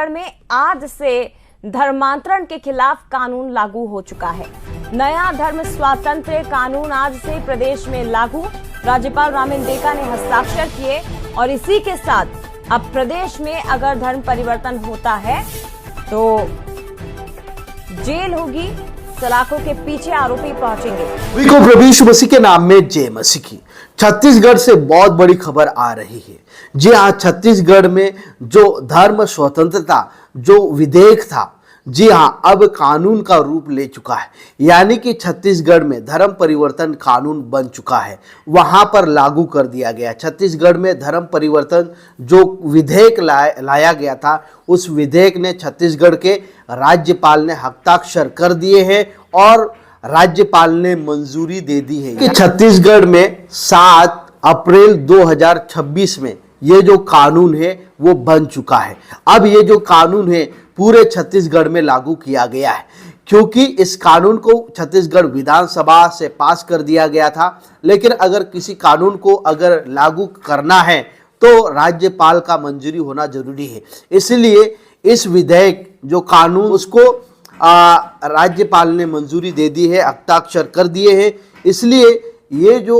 छत्तीसगढ़ में आज से धर्मांतरण के खिलाफ कानून लागू हो चुका है। नया धर्म स्वातंत्र्य कानून आज से प्रदेश में लागू। राज्यपाल रामेंद्र ने हस्ताक्षर किए और इसी के साथ अब प्रदेश में अगर धर्म परिवर्तन होता है तो जेल होगी, सलाखों के पीछे आरोपी पहुंचेंगे। सभी को प्रभु यीशु मसीह के नाम में जय मसीह की। छत्तीसगढ़ से बहुत बड़ी खबर आ रही है। जी हाँ, छत्तीसगढ़ में जो धर्म स्वतंत्रता जो विधेयक था, जी हाँ, अब कानून का रूप ले चुका है। यानी कि छत्तीसगढ़ में धर्म परिवर्तन कानून बन चुका है, वहां पर लागू कर दिया गया। छत्तीसगढ़ में धर्म परिवर्तन जो विधेयक लाया गया था, उस विधेयक ने छत्तीसगढ़ के राज्यपाल ने हस्ताक्षर कर दिए हैं और राज्यपाल ने मंजूरी दे दी है कि छत्तीसगढ़ में 7 अप्रैल 2026 में ये जो कानून है वो बन चुका है। अब ये जो कानून है पूरे छत्तीसगढ़ में लागू किया गया है, क्योंकि इस कानून को छत्तीसगढ़ विधानसभा से पास कर दिया गया था। लेकिन अगर किसी कानून को अगर लागू करना है तो राज्यपाल का मंजूरी होना जरूरी है। इसलिए इस विधेयक जो कानून उसको राज्यपाल ने मंजूरी दे दी है, हस्ताक्षर कर दिए हैं। इसलिए ये जो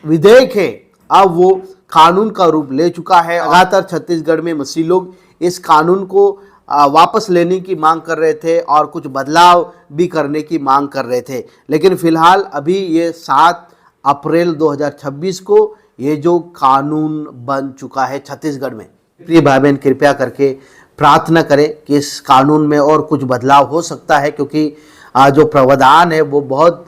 विधेयक है अब वो कानून का रूप ले चुका है। लगातार छत्तीसगढ़ में मसीह लोग इस कानून को वापस लेने की मांग कर रहे थे और कुछ बदलाव भी करने की मांग कर रहे थे। लेकिन फिलहाल अभी ये 7 अप्रैल 2026 को ये जो कानून बन चुका है छत्तीसगढ़ में। प्रिय भाई बहन, कृपया करके प्रार्थना करें कि इस कानून में और कुछ बदलाव हो सकता है, क्योंकि जो प्रावधान है वो बहुत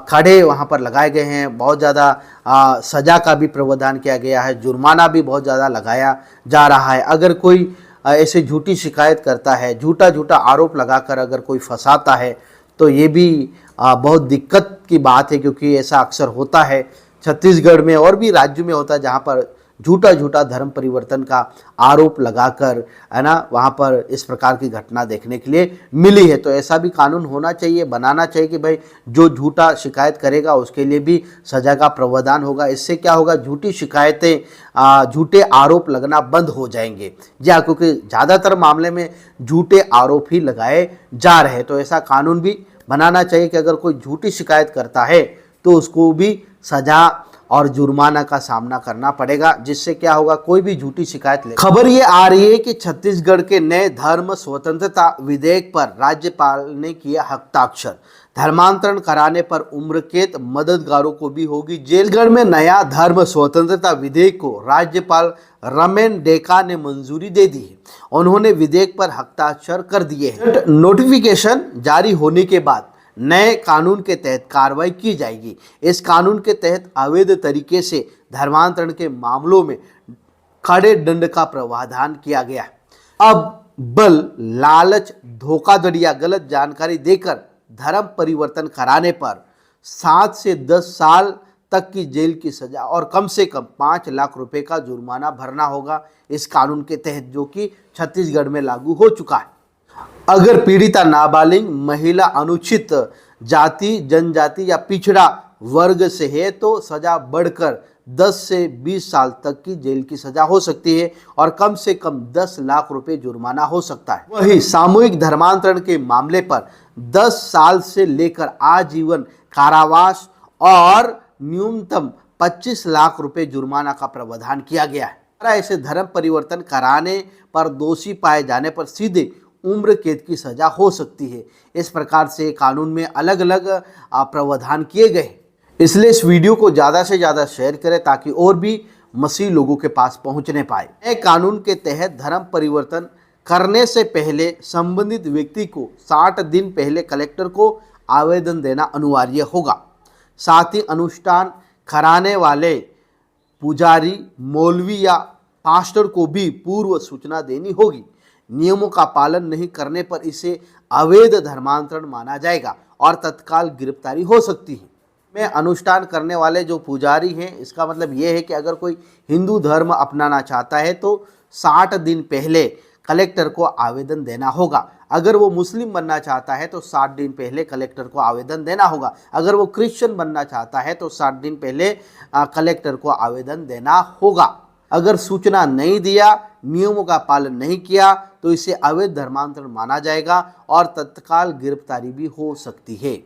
खड़े वहाँ पर लगाए गए हैं। बहुत ज़्यादा सज़ा का भी प्रावधान किया गया है, जुर्माना भी बहुत ज़्यादा लगाया जा रहा है। अगर कोई ऐसे झूठी शिकायत करता है, झूठा आरोप लगाकर अगर कोई फंसाता है तो ये भी बहुत दिक्कत की बात है, क्योंकि ऐसा अक्सर होता है छत्तीसगढ़ में और भी राज्यों में होता है, जहाँ पर झूठा धर्म परिवर्तन का आरोप लगाकर, है ना, वहाँ पर इस प्रकार की घटना देखने के लिए मिली है। तो ऐसा भी कानून होना चाहिए, बनाना चाहिए कि भाई जो झूठा शिकायत करेगा उसके लिए भी सजा का प्रावधान होगा। इससे क्या होगा, झूठी शिकायतें, झूठे आरोप लगना बंद हो जाएंगे। जी हाँ, क्योंकि ज़्यादातर मामले में झूठे आरोप ही लगाए जा रहे हैं। तो ऐसा कानून भी बनाना चाहिए कि अगर कोई झूठी शिकायत करता है तो उसको भी सजा और जुर्माना का सामना करना पड़ेगा, जिससे क्या होगा, कोई भी झूठी शिकायत ले। खबर ये आ रही है कि छत्तीसगढ़ के नए धर्म स्वतंत्रता विधेयक पर राज्यपाल ने किया हस्ताक्षर। धर्मांतरण कराने पर उम्र कैद, मददगारों को भी होगी जेल। छत्तीसगढ़ में नया धर्म स्वतंत्रता विधेयक को राज्यपाल रामेंद्र ने मंजूरी दे दी है। उन्होंने विधेयक पर हस्ताक्षर कर दिए हैं। नोटिफिकेशन जारी होने के बाद नए कानून के तहत कार्रवाई की जाएगी। इस कानून के तहत अवैध तरीके से धर्मांतरण के मामलों में कड़े दंड का प्रावधान किया गया है। अब बल, लालच, धोखाधड़ी या गलत जानकारी देकर धर्म परिवर्तन कराने पर 7 से 10 साल तक की जेल की सजा और कम से कम 5 लाख रुपए का जुर्माना भरना होगा इस कानून के तहत, जो कि छत्तीसगढ़ में लागू हो चुका है। अगर पीड़िता नाबालिग, महिला, अनुचित जाति, जनजाति या पिछड़ा वर्ग से है तो सजा बढ़कर 10 से 20 साल तक की जेल की सजा हो सकती है और कम से कम 10 लाख रुपए जुर्माना हो सकता है। वहीं सामूहिक धर्मांतरण के मामले पर 10 साल से लेकर आजीवन कारावास और न्यूनतम 25 लाख रुपए जुर्माना का प्रावधान किया गया है। ऐसे धर्म परिवर्तन कराने पर दोषी पाए जाने पर सीधे उम्र कैद की सजा हो सकती है। इस प्रकार से कानून में अलग अलग प्रावधान किए गए। इसलिए इस वीडियो को ज़्यादा से ज़्यादा शेयर करें ताकि और भी मसीह लोगों के पास पहुंचने पाए। नए कानून के तहत धर्म परिवर्तन करने से पहले संबंधित व्यक्ति को 60 दिन पहले कलेक्टर को आवेदन देना अनिवार्य होगा। साथ ही अनुष्ठान कराने वाले पुजारी, मौलवी या पास्टर को भी पूर्व सूचना देनी होगी। नियमों का पालन नहीं करने पर इसे अवैध धर्मांतरण माना जाएगा और तत्काल गिरफ्तारी हो सकती है। में अनुष्ठान करने वाले जो पुजारी हैं, इसका मतलब ये है कि अगर कोई हिंदू धर्म अपनाना चाहता है तो 60 दिन पहले कलेक्टर को आवेदन देना होगा। अगर वो मुस्लिम बनना चाहता है तो 60 दिन पहले कलेक्टर को आवेदन देना होगा। अगर वो क्रिश्चियन बनना चाहता है तो 60 दिन पहले कलेक्टर को आवेदन देना होगा। अगर सूचना नहीं दिया नियमों का पालन नहीं किया तो इसे अवैध धर्मांतरण माना जाएगा और तत्काल गिरफ्तारी भी हो सकती है।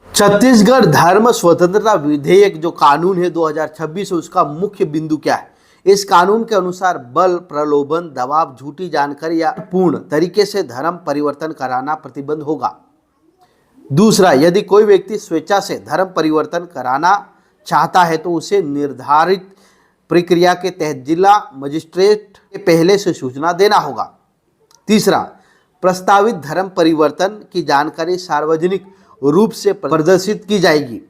छत्तीसगढ़ धर्म स्वतंत्रता विधेयक जो कानून है 2026 है, उसका मुख्य बिंदु क्या है? इस कानून के अनुसार बल, प्रलोभन, दबाव, झूठी जानकारी या पूर्ण तरीके से धर्म परिवर्तन कराना प्रतिबंध होगा। दूसरा, यदि कोई व्यक्ति स्वेच्छा से धर्म परिवर्तन कराना चाहता है तो उसे निर्धारित प्रक्रिया के तहत जिला मजिस्ट्रेट के पहले से सूचना देना होगा। तीसरा, प्रस्तावित धर्म परिवर्तन की जानकारी सार्वजनिक रूप से प्रदर्शित की जाएगी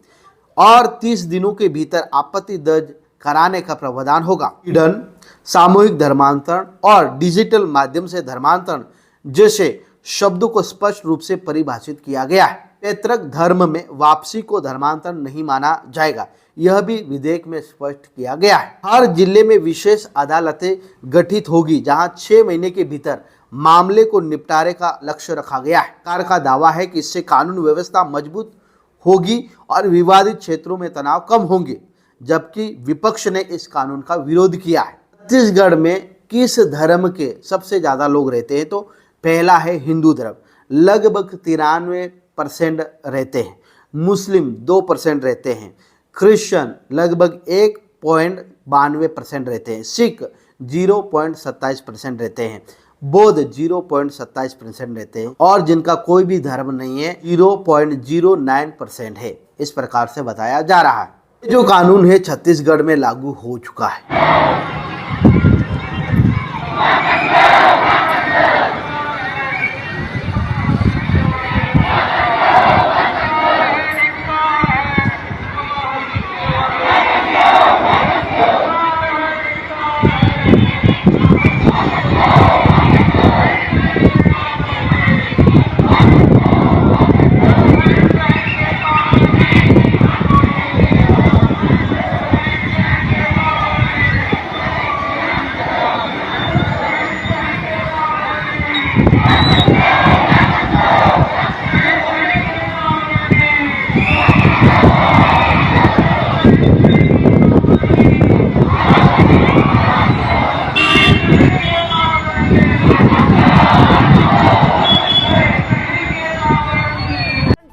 और 30 दिनों के भीतर आपत्ति दर्ज कराने का प्रावधान होगा। पीड़न, सामूहिक धर्मांतरण और डिजिटल माध्यम से धर्मांतरण जैसे शब्दों को स्पष्ट रूप से परिभाषित किया गया है। पैतृक धर्म में वापसी को धर्मांतरण नहीं माना जाएगा, यह भी विधेयक में स्पष्ट किया गया है। हर जिले में विशेष अदालतें गठित होगी जहां 6 महीने के भीतर मामले को निपटारे का लक्ष्य रखा गया है। सरकार का दावा है कि इससे कानून व्यवस्था मजबूत होगी और विवादित क्षेत्रों में तनाव कम होंगे, जबकि विपक्ष ने इस कानून का विरोध किया है। छत्तीसगढ़ में किस धर्म के सबसे ज्यादा लोग रहते हैं? तो पहला है हिंदू धर्म, लगभग 93% रहते हैं। मुस्लिम 2% रहते हैं। क्रिश्चियन लगभग 1.92% रहते हैं। सिख 0.27% रहते हैं। बौद्ध 0.27% रहते हैं और जिनका कोई भी धर्म नहीं है 0.09% है। इस प्रकार से बताया जा रहा है। जो कानून है छत्तीसगढ़ में लागू हो चुका है।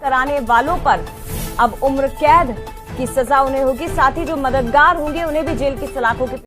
कराने वालों पर अब उम्र कैद की सजा उन्हें होगी, साथ ही जो मददगार होंगे उन्हें भी जेल की सलाखों के